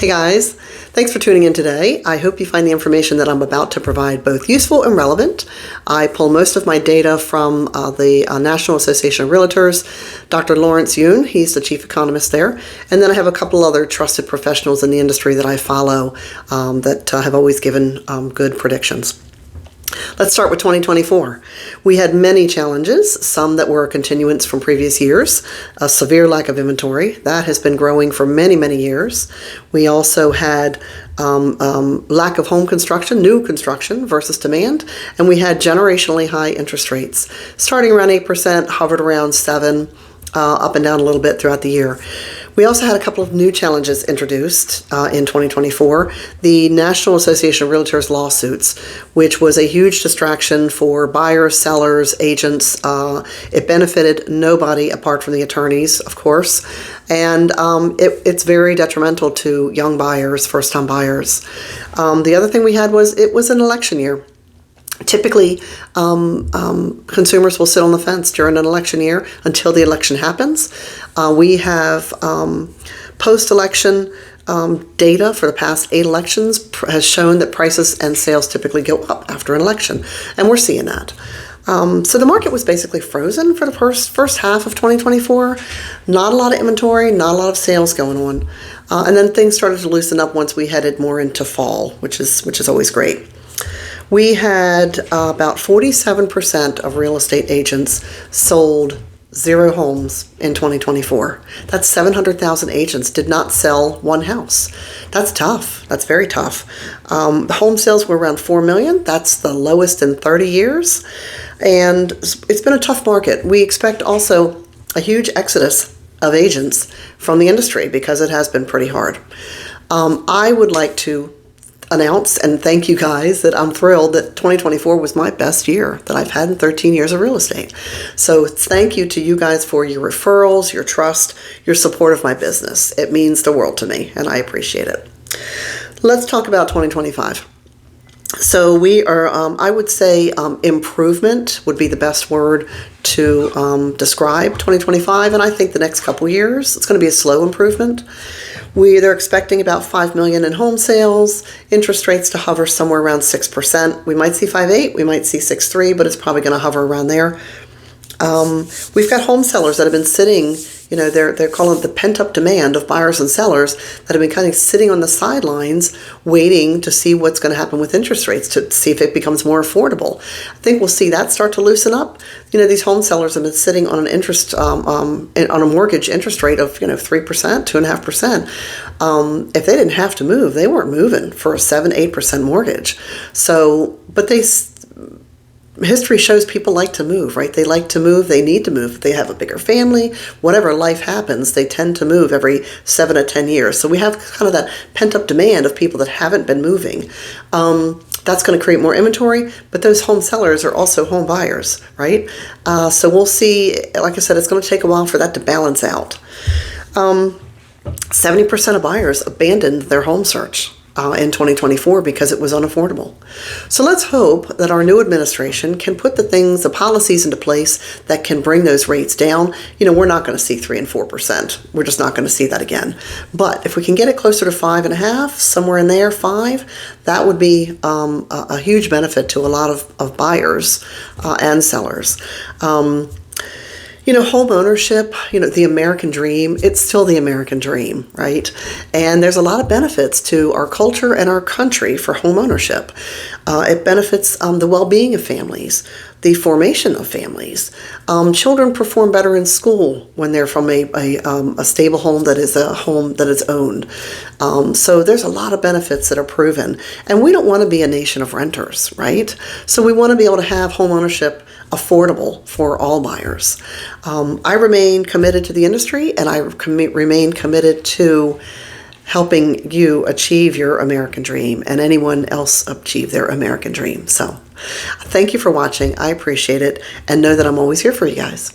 Hey guys, thanks for tuning in today. I hope you find the information that I'm about to provide both useful and relevant. I pull most of my data from the National Association of Realtors, Dr. Lawrence Yun, he's the chief economist there, and then I have a couple other trusted professionals in the industry that I follow that have always given good predictions. Let's start with 2024. We had many challenges, some that were a continuance from previous years, a severe lack of inventory. That has been growing for many, many years. We also had lack of home construction, new construction versus demand, and we had generationally high interest rates. Starting around 8%, hovered around 7%, up and down a little bit throughout the year. We also had a couple of new challenges introduced in 2024. The National Association of Realtors lawsuits, which was a huge distraction for buyers, sellers, agents. It benefited nobody apart from the attorneys, of course, and it's very detrimental to young buyers, first-time buyers. The other thing we had was it was an election year. Typically, consumers will sit on the fence during an election year until the election happens. We have post-election data for the past 8 elections has shown that prices and sales typically go up after an election, and we're seeing that. So the market was basically frozen for the first half of 2024. Not a lot of inventory, not a lot of sales going on, and then things started to loosen up once we headed more into fall, which is always great. We had about 47% of real estate agents sold 0 homes in 2024. That's 700,000 agents did not sell one house. That's tough. That's very tough. The home sales were around 4 million. That's the lowest in 30 years. And it's been a tough market. We expect also a huge exodus of agents from the industry because it has been pretty hard. I would like to announce and thank you guys that I'm thrilled that 2024 was my best year that I've had in 13 years of real estate. So thank you to you guys for your referrals, your trust, your support of my business. It means the world to me and I appreciate it. Let's talk about 2025. So we are, I would say improvement would be the best word to describe 2025. And I think the next couple years, it's going to be a slow improvement. They're expecting about 5 million in home sales, interest rates to hover somewhere around 6%. We might see 5.8, we might see 6.3, but it's probably going to hover around there. We've got home sellers that have been sitting, they're calling it the pent-up demand of buyers and sellers that have been kind of sitting on the sidelines waiting to see what's going to happen with interest rates, to see if it becomes more affordable. I think we'll see that start to loosen up. These home sellers have been sitting on an interest, on a mortgage interest rate of, 3%, 2.5%. If they didn't have to move, they weren't moving for a 7-8% mortgage. So, but history shows people like to move, right? They like to move. They need to move. If they have a bigger family, whatever life happens, they tend to move every 7 to 10 years. So we have kind of that pent-up demand of people that haven't been moving. That's going to create more inventory, but those home sellers are also home buyers, right? So we'll see. Like I said, it's going to take a while for that to balance out. 70% of buyers abandoned their home search in 2024 because it was unaffordable. So let's hope that our new administration can put the policies into place that can bring those rates down. We're not going to see 3 and 4%. We're just not going to see that again. But if we can get it closer to 5.5, somewhere in there, 5, that would be a huge benefit to a lot of buyers and sellers. Home ownership, the American dream, it's still the American dream, right? And there's a lot of benefits to our culture and our country for home ownership. It benefits the well-being of families, the formation of families. Children perform better in school when they're from a stable home that is a home that is owned. So there's a lot of benefits that are proven. And we don't want to be a nation of renters, right? So we want to be able to have home ownership affordable for all buyers. I remain committed to the industry, and I remain committed to helping you achieve your American dream and anyone else achieve their American dream. So thank you for watching. I appreciate it, and know that I'm always here for you guys.